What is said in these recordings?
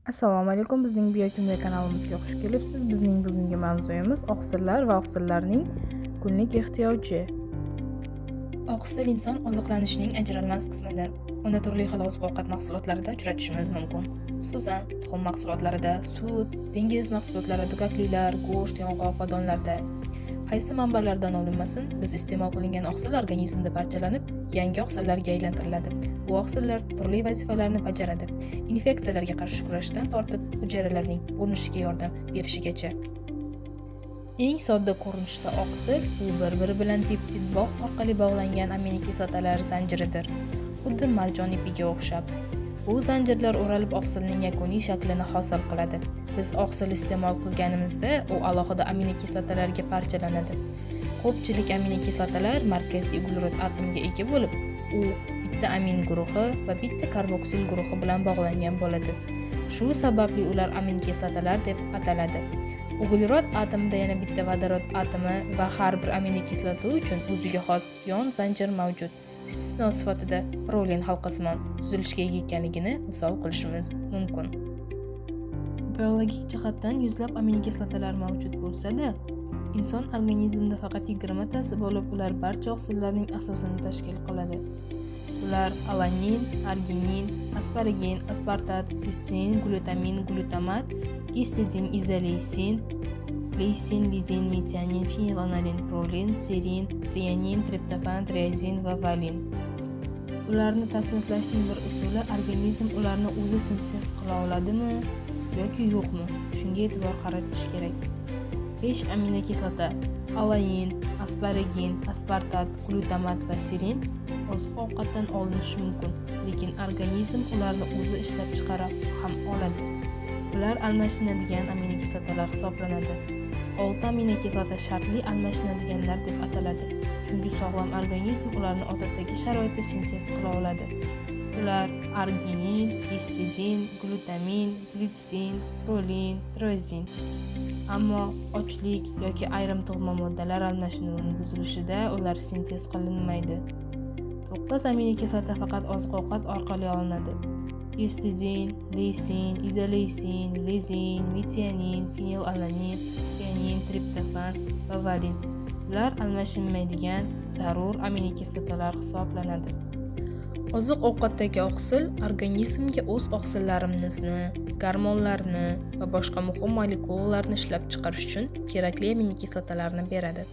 Assalomu alaykum, bizning Biokimya kanalimizga xush kelibsiz. Bizning bugungi mavzuyimiz oqsillar va oqsillarning kunlik ehtiyoji. Oqsil inson oziqlanishining ajralmas qismidir. Uni turli xil oziq-ovqat mahsulotlarida uchratishimiz mumkin. Xususan, tuxum mahsulotlarida, sut, dengiz mahsulotlari, dukkaklilar, go'sht, yong'oq va donlarda. Qaysi manbalardan olinmasin, biz iste'mol qilingan oqsil organizmda parchalanib, yangi oqsillarga aylantiriladi. Bu oqsillar turli vazifalarni bajaradi. Infeksiyalarga qarshi kurashdan tortib, hujayralarning bo'linishiga yordam berishigacha. Eng sodda ko'rinishda oqsil bu bir-biri bilan peptid bog' orqali bog'langan aminokislotalar zanjiridir. Xuddi marjon ipiga o'xshab. Bu zanjirlar o'ralib oqsilning yakuniy shaklini hosil qiladi. Biz oqsil iste'mol qilganimizda u alohida aminokislotalarga parchalanadi. Ko'pchilik aminokislotalar markaziy uglerod atomiga ega bo'lib, u bitta amin guruhi va bitta karboksil guruhi bilan bog'langan bo'ladi. Shu sababli ular aminokislotalar deb ataladi. Uglerod atomida yana bitta vodorod atomi va har bir aminokislota uchun o'ziga xos yon zanjir mavjud. Istisno sifatida prolin halqasimon tuzilishga ega ekanligini misol qilishimiz mumkin. Biologik jihatdan yuzlab aminokislotalar mavjud bo'lsa-da, inson organizmida faqat 20 tasi bo'lib, ular barcha oqsillarning asosini tashkil qiladi. Ular alanin, arginin, asparagin, aspartat, sistein, glutamin, glutamat, histidin, izoleysin, leysin, lizin, metianin, fenilalanin, prolin, serin, trianin, triptofan, triazin va valin. Ularni tasniflashning bir usuli organizm ularni o'zi sintez qila oladimi yoki yo'qmi? Shunga e'tibor qaratish kerak. 5 aminokislota alanin, asparagin, aspartat, glutamat va serin oziq-ovqatdan olinishi mumkin, lekin organizm ularni o'zi ishlab chiqara ham oladi. Ular almashinadigan aminokislotalar hisoblanadi. 6 aminokislota shartli almashinadiganlar deb ataladi, chunki sog'lom organizm ularni odatdagi sharoitda sintez qila oladi. Ular arginin, histidin, glutamin, glitsin, prolin, triazin. Ammo ochlik yoki ayrim tug'ma moddalar almashinuvining buzilishida ular sintez qilinmaydi. 9 aminokislota faqat oziq-ovqat orqali olinadi. Histidin, leysin, izoleysin, lizin, metianin, fenilalanin, trianin, triptofan va valin. Ular almashinmaydigan zarur aminokislotalar hisoblanadi. Oziq-ovqatdagi oqsil organizmga o'z oqsillarimizni, gormonlarni va boshqa muhim molekulalarni ishlab chiqarish uchun kerakli aminokislotalarni beradi.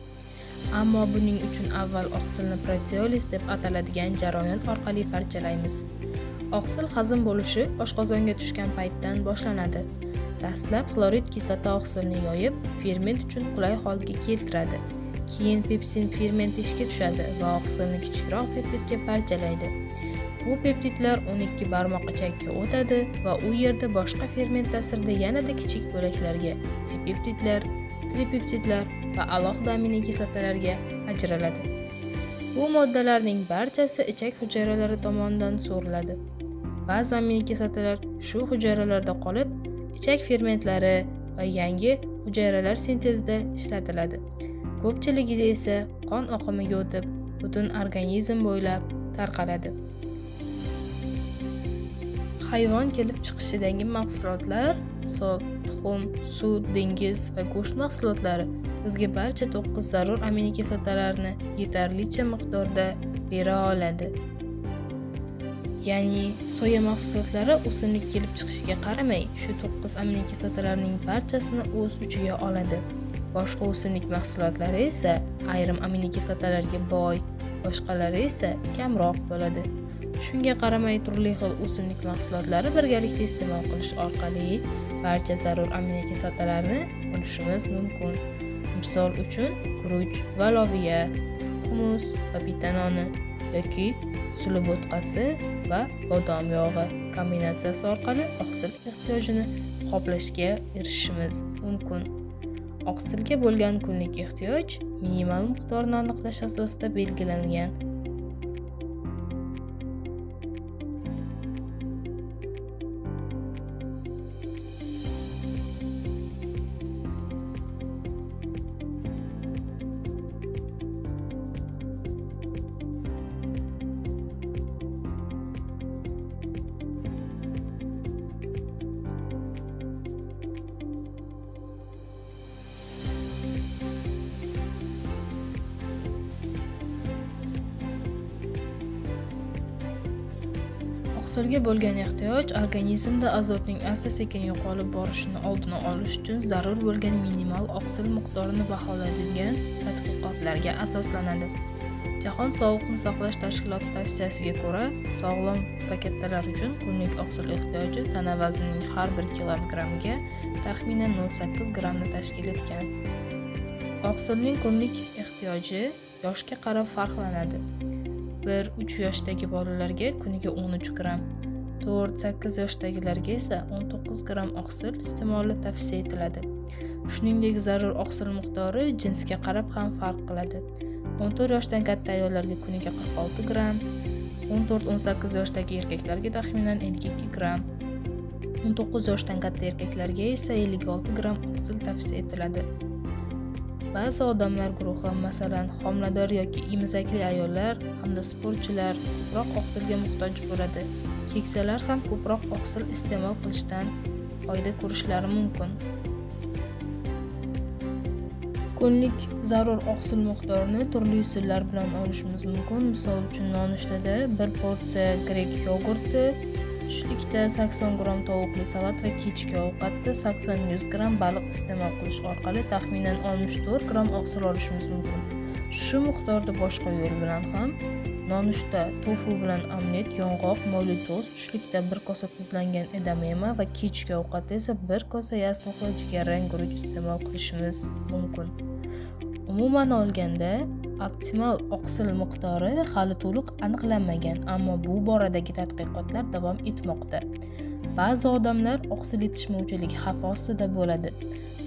Ammo buning uchun avval oqsilni proteoliz deb ataladigan jarayon orqali parchalaymiz. Oqsil hazm bo'lishi oshqozonga tushgan paytdan boshlanadi. Dastlab xlorid kislota oqsilni yoyib, ferment uchun qulay holga keltiradi. Keyin pepsin ferment ishga tushadi va oqsilni kichikroq peptidga parchalaydi. Bu peptidlar 12 barmoq ichakka o'tadi va u yerda boshqa ferment ta'sirida yanada kichik bo'laklarga, dipeptidlar, tripeptidlar va alohida aminokislotalarga ajraladi. Bu moddalarning barchasi ichak hujayralari tomonidan so'riladi. Ba'zi aminokislotalar shu hujayralarda qolib, ichak fermentlari va yangi hujayralar sintezida ishlatiladi. Ko'pchiligi esa qon oqimiga o'tib, butun organizm bo'ylab tarqaladi. Hayvon kelib chiqishidagi mahsulotlar, misol tuxum, sut, dengiz va go'sht mahsulotlari bizga barcha 9 zarur aminokislotalarni yetarlicha miqdorda bera oladi. Ya'ni soya mahsulotlari o'simlik kelib chiqishiga qaramay, shu 9 aminokislotalarning barchasini o'z ichiga oladi. Boshqa o'simlik mahsulotlari esa ayrim aminokislotalarga boy, boshqalari esa kamroq bo'ladi. Shunga qaramay turli xil o'simlik mahsulotlari birgalikda iste'mol qilish orqali barcha zarur aminokislotalarni olishimiz mumkin. Misol uchun guruch va loviya, humus va bitta noni yoki suli bo'tqasi va bodom yog'i kombinatsiyasi orqali oqsil ehtiyojini qoplashga erishishimiz mumkin. Oqsilga bo'lgan kunlik ehtiyoj minimal miqdorni aniqlash asosida belgilangan. Oqsilga bo'lgan ehtiyoj organizmda azotning asta-sekin yo'qolib borishini oldini olish uchun zarur bo'lgan minimal oqsil miqdorini baholaydigan tadqiqotlarga asoslanadi. Jahon Sog'liqni saqlash tashkiloti tavsiyasiga ko'ra, sog'lom va kattalar uchun kunlik oqsil ehtiyoji tana vaznining har 1 kilogramga taxminan 0,8 grammni tashkil etgan. Oqsilning kunlik ehtiyoji yoshga qarab farqlanadi. 1-3 yoshdagi bolalarga kuniga 13 gramm, 4-8 yoshdagilarga esa 19 gramm oqsil iste'moli tavsiya etiladi. Shuningdek, zarur oqsil miqdori jinsga qarab ham farq qiladi. 14 yoshdan katta ayollarga kuniga 46 gramm, 14-18 yoshdagi erkaklarga taxminan 52 gramm, 19 yoshdan katta erkaklarga esa 56 gramm oqsil tavsiya etiladi. Ba'zi odamlar guruhi, masalan, homilador yoki emizakli ayollar hamda sportchilar ko'proq oqsilga muhtoj bo'ladi. Keksalar ham ko'proq oqsil iste'mol qilishdan foyda ko'rishlari mumkin. Kunlik zarur oqsil miqdorini turli usullar bilan olishimiz mumkin. Misol uchun, nonushtada 1 porsiya grek yogurti, tushlikda 80 gramm tovuqli salat va kechki ovqatda 80-100 gramm baliq iste'mol qilish orqali taxminan 64 gramm oqsil olishimiz mumkin. Shu miqdorda boshqa yo'l bilan ham nonushta tofu bilan omlet, yong'oq, mo'yli tost, tushlikda 1 kosa tuzlangan edamame va kechki ovqatda esa 1 kosa yasmiq va jigarrang guruch iste'mol qilishimiz mumkin. Umuman olganda, optimal oqsil miqdori hali to'liq aniqlanmagan, ammo bu boradagi tadqiqotlar davom etmoqda. Ba'zi odamlar oqsil yetishmovchiligi xavfi ostida bo'ladi.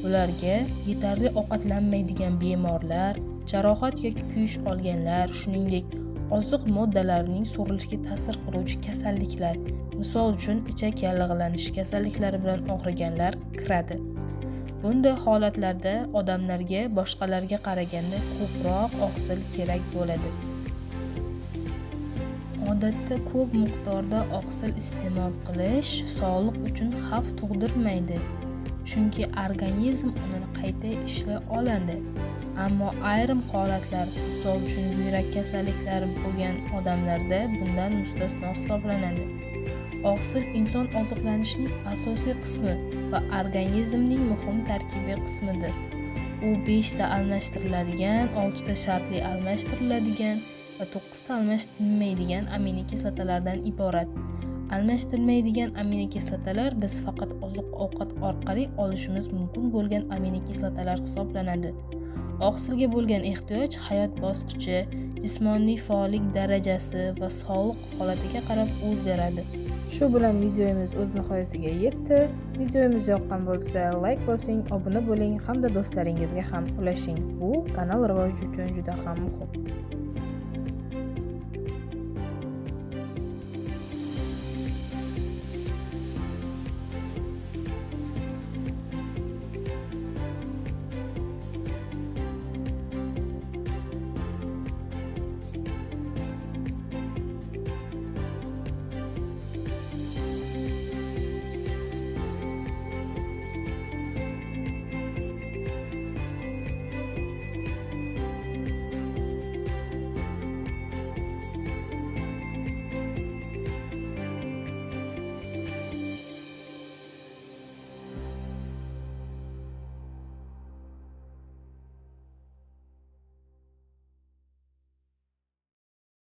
Ularga yetarli ovqatlanmaydigan bemorlar, jarohat yoki kuyish olganlar, shuningdek, oziq moddalarining so'rilishiga ta'sir qiluvchi kasalliklar, misol uchun ichak yallig'lanishi kasalliklari bilan og'riganlar kiradi. Bunday holatlarda odamlarga boshqalarga qaraganda ko'proq oqsil kerak bo'ladi. Odatda ko'p miqdorda oqsil iste'mol qilish sog'liq uchun xavf tug'dirmaydi, chunki organizm uni qayta ishlay oladi. Ammo ayrim holatlar, misol uchun buyrak kasalliklari bo'lgan odamlarda bundan mustasno hisoblanadi. Oqsil inson oziqlanishining asosiy qismi va organizmning muhim tarkibiy qismidir. U 5 ta almashtiriladigan, 6 ta shartli almashtiriladigan va 9 ta almashtirilmaydigan aminokislotalardan iborat. Almashtirilmaydigan aminokislotalar biz faqat oziq-ovqat orqali olishimiz mumkin bo'lgan aminokislotalar hisoblanadi. Oqsilga bo'lgan ehtiyoj hayot bosqichi, jismoniy faollik darajasi va sog'liq holatiga qarab o'zgaradi. Shu bilan videomiz o'z nihoyasiga yetdi. Videomiz yoqqan bo'lsa, like bosing, obuna bo'ling hamda do'stlaringizga ham ulashing. Bu kanal rivoji uchun juda ham muhim.